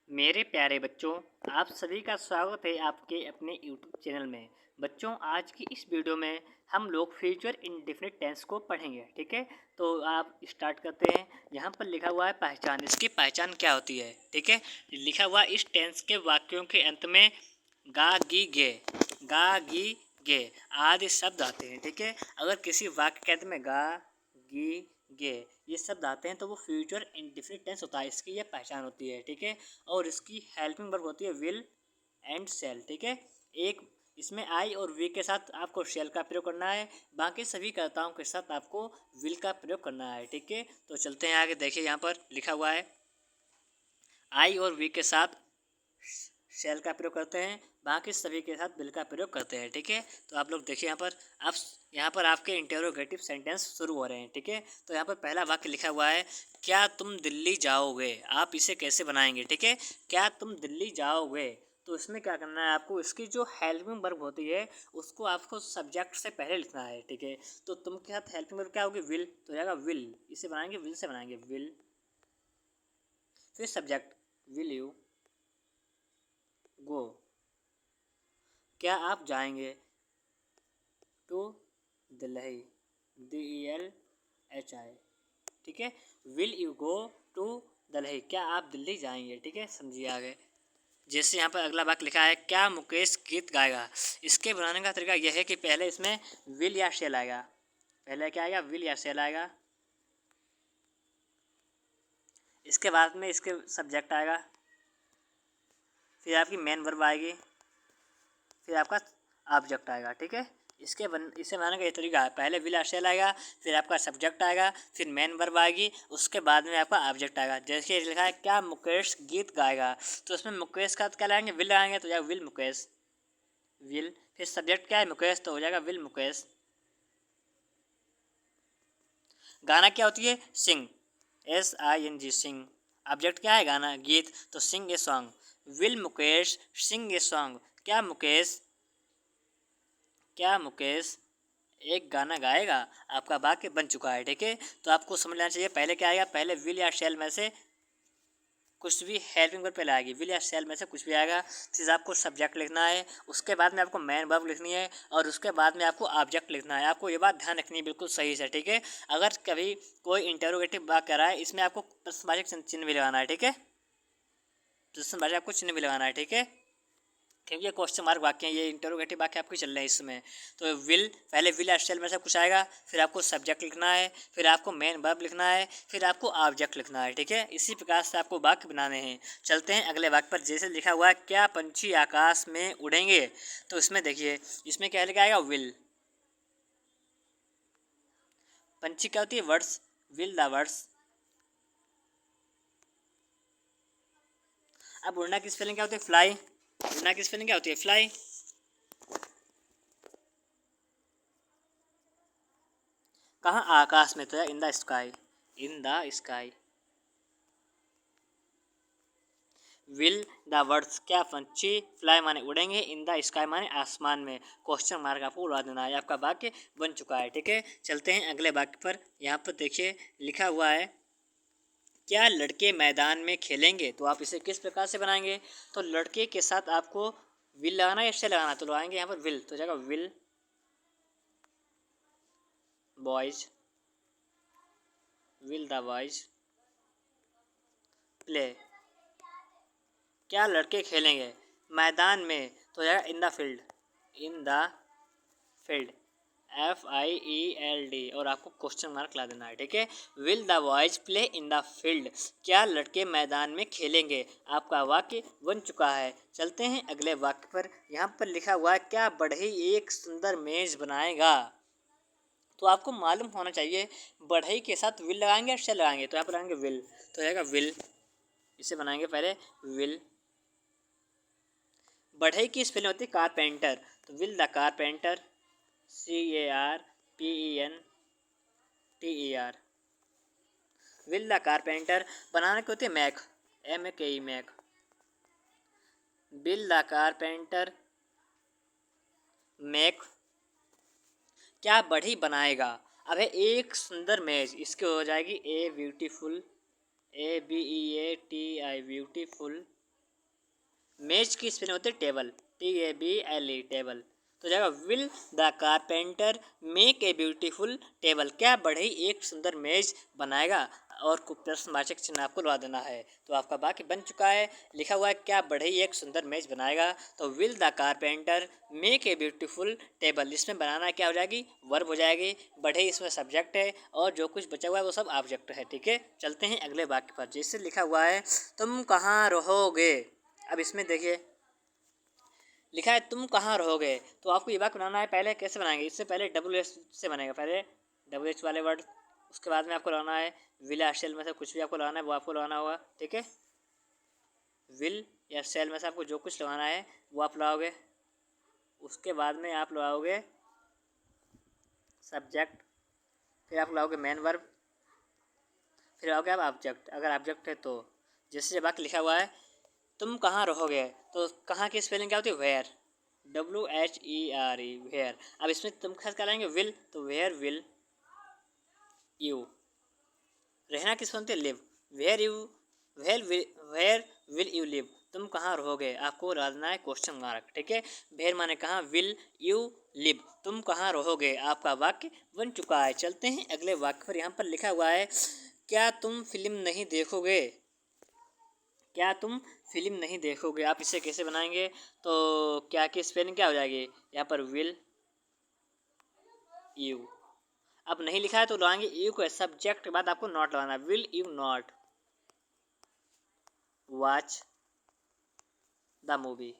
मेरे प्यारे बच्चों, आप सभी का स्वागत है आपके अपने यूट्यूब चैनल में। बच्चों, आज की इस वीडियो में हम लोग फ्यूचर इंडेफिनिट टेंस को पढ़ेंगे। ठीक है, तो आप स्टार्ट करते हैं। यहाँ पर लिखा हुआ है पहचान। इसकी पहचान क्या होती है? ठीक है, लिखा हुआ इस टेंस के वाक्यों के अंत में गा गी गे आदि शब्द आते हैं। ठीक है, अगर किसी वाक्य के अंत में गा गी गे ये शब्द आते हैं तो वो फ्यूचर इंडेफिनिट टेंस होता है। इसकी ये पहचान होती है। ठीक है, और इसकी हेल्पिंग वर्ब होती है विल एंड शेल। ठीक है, एक इसमें आई और वी के साथ आपको शेल का प्रयोग करना है, बाकी सभी कर्ताओं के साथ आपको विल का प्रयोग करना है। ठीक है, तो चलते हैं आगे। देखिए यहाँ पर लिखा हुआ है आई और वी के साथ शेल का प्रयोग करते हैं, बाकी सभी के साथ विल का प्रयोग करते हैं। ठीक है, तो आप लोग देखिए यहाँ पर आपके इंटेरोगेटिव सेंटेंस शुरू हो रहे हैं। ठीक है, तो यहाँ पर पहला वाक्य लिखा हुआ है क्या तुम दिल्ली जाओगे। आप इसे कैसे बनाएंगे? ठीक है, क्या तुम दिल्ली जाओगे, तो इसमें क्या करना है आपको, इसकी जो हेल्पिंग वर्ब होती है उसको आपको सब्जेक्ट से पहले लिखना है। ठीक है, तो तुम के साथ हेल्पिंग वर्ब क्या होगी? विल, तो जाएगा विल। इसे बनाएंगे विल से बनाएंगे, विल, फिर सब्जेक्ट विल यू गो, क्या आप जाएंगे, टू दिल्ली, DELHI। ठीक है, will you go to Delhi, क्या आप दिल्ली जाएंगे। ठीक है, समझिए आगे। जैसे यहाँ पर अगला वाक्य लिखा है क्या मुकेश गीत गाएगा। इसके बनाने का तरीका यह है कि पहले इसमें विल या शेल आएगा। पहले क्या आएगा? विल या शेल आएगा। इसके बाद में इसके सब्जेक्ट आएगा, फिर आपकी मेन वर्ब आएगी, फिर आपका ऑब्जेक्ट आएगा। ठीक है, इसे बनाने का ये तरीका है, पहले विल या शेल आएगा, फिर आपका सब्जेक्ट आएगा, फिर मेन वर्ब आएगी, उसके बाद में आपका ऑब्जेक्ट आएगा। जैसे लिखा है क्या मुकेश गीत गाएगा, तो उसमें मुकेश का क्या लाएंगे? विल आएंगे, तो जाएगा विल मुकेश, विल। फिर सब्जेक्ट क्या है? मुकेश, तो हो जाएगा विल मुकेश। गाना क्या होती है? सिंग, SING, सिंग। ऑब्जेक्ट क्या है? गाना, गीत, तो sing a song. Will Mukesh sing a song, क्या मुकेश एक गाना गाएगा। आपका वाक्य बन चुका है। ठीक है, तो आपको समझ लेना चाहिए पहले क्या आएगा, पहले विल या शेल में से कुछ भी हेल्पिंग वर्ब पहले आएगी, विल या शेल में से कुछ भी आएगा, फिर आपको सब्जेक्ट लिखना है, उसके बाद में आपको मेन वर्ब लिखनी है, और उसके बाद में आपको ऑब्जेक्ट लिखना है। आपको ये बात ध्यान रखनी है बिल्कुल सही से। ठीक है, अगर कभी कोई इंटरोगेटिव वाक्य कर रहा है, इसमें आपको प्रश्नवाचक चिन्ह भी लगाना है। ठीक है, प्रश्नवाचक आपको चिन्ह भी लगाना है। ठीक है, क्योंकि ये क्वेश्चन मार्क वाक्य हैं, ये इंटरोगेटिव वाक्य आपके चल रहे हैं इसमें। तो पहले विल या शेल में से कुछ आएगा, फिर आपको सब्जेक्ट लिखना है, फिर आपको मेन वर्ब लिखना है, फिर आपको ऑब्जेक्ट लिखना है। ठीक है, इसी प्रकार से आपको वाक्य बनाने हैं। चलते हैं अगले वाक्य पर। जैसे लिखा हुआ है क्या पंछी आकाश में उड़ेंगे, तो इसमें देखिए इसमें क्या लिखा आएगा? विल। पंछी क्या होती है? Words, will the words. अब उड़ना की स्पेलिंग क्या होती है? फ्लाई। उड़ना की स्पेलिंग क्या होती है? फ्लाई। कहाँ? आकाश में, तो in the sky, in the sky. Will the words, क्या पंछी, फ्लाई माने उड़ेंगे, इन द स्काई माने आसमान में। क्वेश्चन मार्क आपको उड़ा देना है, आपका वाक्य बन चुका है। ठीक है, चलते हैं अगले वाक्य पर। यहाँ पर देखिए लिखा हुआ है क्या लड़के मैदान में खेलेंगे, तो आप इसे किस प्रकार से बनाएंगे? तो लड़के के साथ आपको विल लगाना है या शेल लगाना है, तो लगाएंगे यहाँ पर विल, तो जाएगा will boys, will the boys play. क्या लड़के खेलेंगे मैदान में, तो जाएगा in the field, in the field, FIELD, और आपको क्वेश्चन मार्क ला देना है। ठीक है, will the boys play in the field, क्या लड़के मैदान में खेलेंगे। आपका वाक्य बन चुका है। चलते हैं अगले वाक्य पर। यहाँ पर लिखा हुआ है क्या बढ़ई एक सुंदर मेज बनाएगा, तो आपको मालूम होना चाहिए बढ़ई के साथ विल लगाएंगे या शेल लगाएंगे, तो यहाँ पर लगाएंगे विल, तो रहेगा विल। इसे बनाएंगे पहले विल। बढ़ई की स्पेलिंग होती है कारपेंटर, तो will the carpenter, CARPENTER। Will the carpenter बनाने के होते हैं make, MAKE, make. Will the carpenter make, क्या बढ़ी बनाएगा। अब है एक सुंदर मेज, इसकी हो जाएगी A ब्यूटीफुल, ABEATI ब्यूटीफुल मेज की स्पेलिंग होती है टेबल, TABLE टेबल। तो जाएगा will the carpenter make a beautiful table, क्या बढ़ई एक सुंदर मेज बनाएगा, और प्रश्नवाचक चिन्ह आपको लगा देना है। तो आपका वाक्य बन चुका है, लिखा हुआ है क्या बढ़ई एक सुंदर मेज बनाएगा। तो will the carpenter make a beautiful table, इसमें बनाना क्या हो जाएगी, वर्ब हो जाएगी, बढ़ई इसमें सब्जेक्ट है, और जो कुछ बचा हुआ है वो सब ऑब्जेक्ट है। ठीक है, चलते हैं अगले वाक्य पर। जैसे लिखा हुआ है तुम कहाँ रहोगे। अब इसमें देखिए लिखा है तुम कहाँ रहोगे, तो आपको ये वाक्य बनाना है। पहले कैसे बनाएंगे, इससे पहले WH से बनेगा, पहले WH वाले वर्ड, उसके बाद में आपको लगाना है विल या शेल में से कुछ भी आपको लगाना है वो आपको लगाना होगा। ठीक है, विल या शेल में से आपको जो कुछ लगाना है वो आप लगाओगे। उसके बाद में आप लगाओगे सब्जेक्ट, फिर आप लगाओगे मेन वर्ब, फिर लगाओगे आप ऑब्जेक्ट, अगर ऑब्जेक्ट है तो। जैसे जब वाक्य लिखा हुआ है तुम कहाँ रहोगे, तो कहाँ की स्पेलिंग क्या होती है, वेयर, WHERE, वेयर। अब इसमें तुम खास क्या लाएंगे, विल, तो वेयर विल यू। रहना किस सुनते हैं, live, where you, where will you live, तुम कहाँ रहोगे, आपको डालना है क्वेश्चन मार्क। ठीक है, वेयर माने कहाँ, विल यू लिव, तुम कहाँ रहोगे। आपका वाक्य बन चुका है। चलते हैं अगले वाक्य पर। यहाँ पर लिखा हुआ है क्या तुम फिल्म नहीं देखोगे, क्या तुम फिल्म नहीं देखोगे। आप इसे कैसे बनाएंगे, तो क्या की स्पेलिंग क्या हो जाएगी, यहाँ पर विल यू। अब नहीं लिखा है तो लगाएंगे यू को, सब्जेक्ट के बाद आपको नॉट लगाना, will you not watch the movie,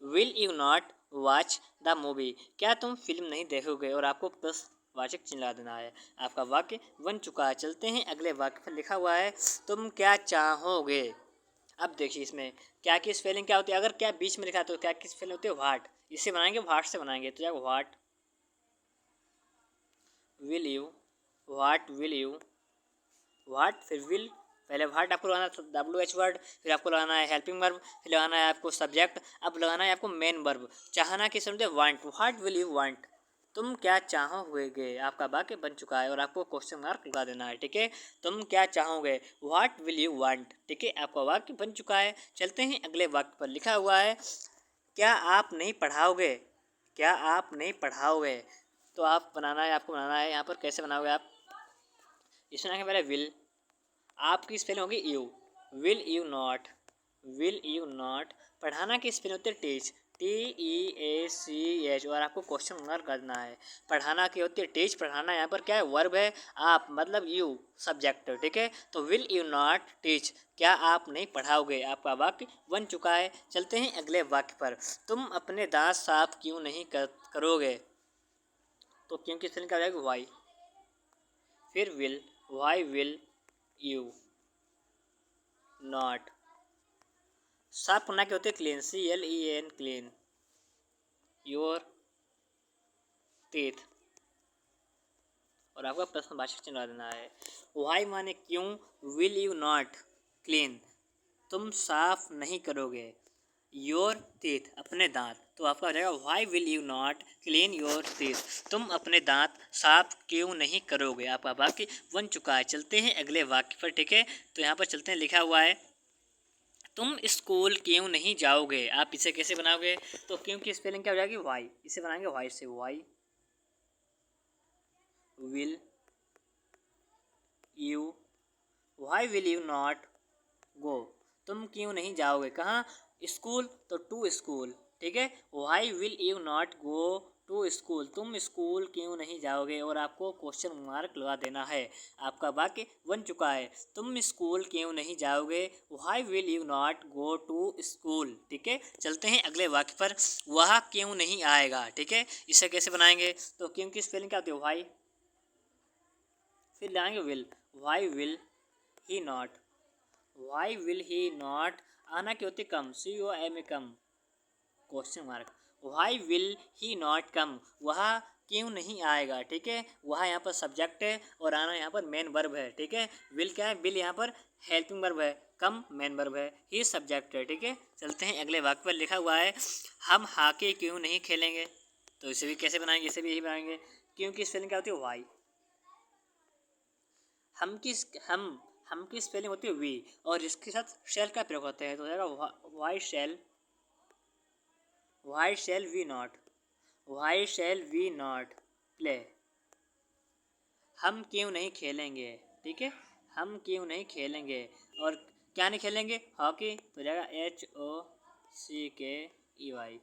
will you not watch the movie, क्या तुम फिल्म नहीं देखोगे, और आपको प्लस वाचक चिन्ह लगा देना है। आपका वाक्य बन चुका है। चलते हैं अगले वाक्य पर। लिखा हुआ है तुम क्या चाहोगे। अब देखिए इसमें क्या की स्पेलिंग क्या होती है, अगर क्या बीच में लिखा है तो क्या की स्पेलिंग होती है व्हाट, इसे बनाएंगे व्हाट से बनाएंगे, तो जाएगा what will you, what will you, what फिर विल, पहले व्हाट आपको लगाना है WH वर्ड, फिर आपको लगाना है हेल्पिंग वर्ब, फिर लगाना है आपको सब्जेक्ट, अब लगाना है आपको मेन वर्ब। चाहना किस समझे, want, what will you want, तुम क्या चाहोगे। आपका वाक्य बन चुका है और आपको क्वेश्चन मार्क लगा देना है। ठीक है, तुम क्या चाहोगे, व्हाट विल यू वांट। ठीक है, आपका वाक्य बन चुका है। चलते हैं अगले वाक्य पर। लिखा हुआ है क्या आप नहीं पढ़ाओगे, क्या आप नहीं पढ़ाओगे। तो आप बनाना है, आपको बनाना है यहाँ पर, कैसे बनाओगे आप, इसमें आगे पहले विल, आपकी स्पेलिंग होगी you, will you not, will you not. पढ़ाना की स्पेलिंग होती है टीच, TEACH, और आपको क्वेश्चन मार्क करना है। पढ़ाना की होती है टीच, पढ़ाना यहाँ पर क्या है, वर्ब है, आप मतलब यू सब्जेक्ट। ठीक है, तो विल यू नॉट टीच, क्या आप नहीं पढ़ाओगे। आपका वाक्य बन चुका है। चलते हैं अगले वाक्य पर। तुम अपने दांत साफ क्यों नहीं करोगे, तो क्यों की स्पेलिंग क्या हो जाएगी, वाई, फिर will, why will you not. साफ करना क्या होते हैं, clean, CLEN clean your teeth, और आपका प्रश्नवाचक चिन्ह लगा देना है। वाई माने क्यों, विल यू नॉट क्लीन, तुम साफ नहीं करोगे, योर टीथ अपने दांत, तो आपका हो जाएगा why will you not clean your teeth, तुम अपने दांत साफ क्यों नहीं करोगे। आपका वाक्य बन चुका है। चलते हैं अगले वाक्य पर। ठीक है, तो यहाँ पर चलते हैं। लिखा हुआ है तुम स्कूल क्यों नहीं जाओगे। आप इसे कैसे बनाओगे, तो क्यों की स्पेलिंग क्या हो जाएगी, वाई, इसे बनाएंगे वाई से, why will you, why will you not go, तुम क्यों नहीं जाओगे कहाँ, स्कूल, तो टू स्कूल। ठीक है, why will you not go to school, तुम स्कूल क्यों नहीं जाओगे, और आपको क्वेश्चन मार्क लगा देना है। आपका वाक्य बन चुका है। तुम स्कूल क्यों नहीं जाओगे, why will you not go to school. ठीक है, चलते हैं अगले वाक्य पर। वह क्यों नहीं आएगा। ठीक है, इसे कैसे बनाएंगे, तो क्यों की स्पेलिंग क्या होती है, वाई, फिर लाएंगे will, why will he not, why will he not, आना की होती come, COM come, question mark, why will he not come, वह क्यों नहीं आएगा। ठीक है, वह यहाँ पर सब्जेक्ट है और आना यहाँ पर मेन वर्ब है। ठीक है, विल क्या है, विल यहाँ पर हेल्पिंग वर्ब है, कम मेन वर्ब है, ही सब्जेक्ट है। ठीक है, चलते हैं अगले वाक्य पर। लिखा हुआ है हम हॉकी क्यों नहीं खेलेंगे, तो इसे भी कैसे बनाएंगे, इसे भी यही बनाएंगे। क्योंकि स्पेलिंग क्या होती है, वाई, हम हम की स्पेलिंग होती है वी और इसके साथ शेल का प्रयोग होता है, तो हो जाएगा why shall we not play. हम क्यों नहीं खेलेंगे, ठीक है, हम क्यों नहीं खेलेंगे। और क्या नहीं खेलेंगे, हॉकी, तो हो जाएगा HOCKEY।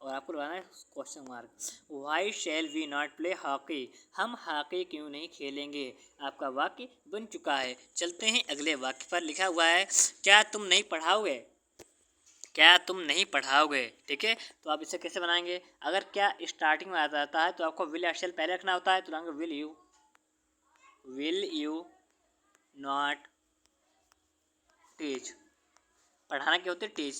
और आपको लगाना है question mark. Why shall we not play hockey, हम हॉकी क्यों नहीं खेलेंगे। आपका वाक्य बन चुका है। चलते हैं अगले वाक्य पर। लिखा हुआ है क्या तुम नहीं पढ़ाओगे, क्या तुम नहीं पढ़ाओगे, ठीक है। तो आप इसे कैसे बनाएंगे, अगर क्या स्टार्टिंग में आ जाता है तो आपको विल या शैल पहले रखना होता है, तो लगाएंगे विल यू नॉट टीच। पढ़ाना क्या होता है, teach,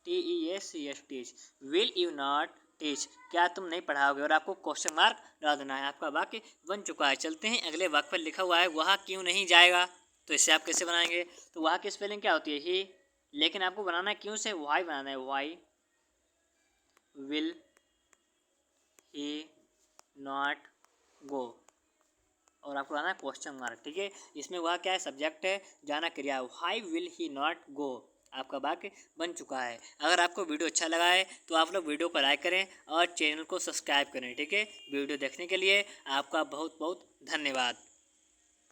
TEACH, teach. Will you not teach, क्या तुम नहीं पढ़ाओगे, और आपको क्वेश्चन मार्क डाल देना है। आपका वाक्य बन चुका है। चलते हैं अगले वाक्य पर। लिखा हुआ है वह क्यों नहीं जाएगा, तो इसे आप कैसे बनाएंगे। तो वह की स्पेलिंग क्या होती है, ही, लेकिन आपको बनाना है क्यों से, वाई बनाना है। Why will he not go, और आपको लाना है क्वेश्चन मार्क, ठीक है। इसमें वह क्या है, सब्जेक्ट है, जाना क्रिया, व्हाई विल ही नॉट गो। आपका वाक्य बन चुका है। अगर आपको वीडियो अच्छा लगा है तो आप लोग वीडियो को लाइक करें और चैनल को सब्सक्राइब करें, ठीक है। वीडियो देखने के लिए आपका बहुत बहुत धन्यवाद।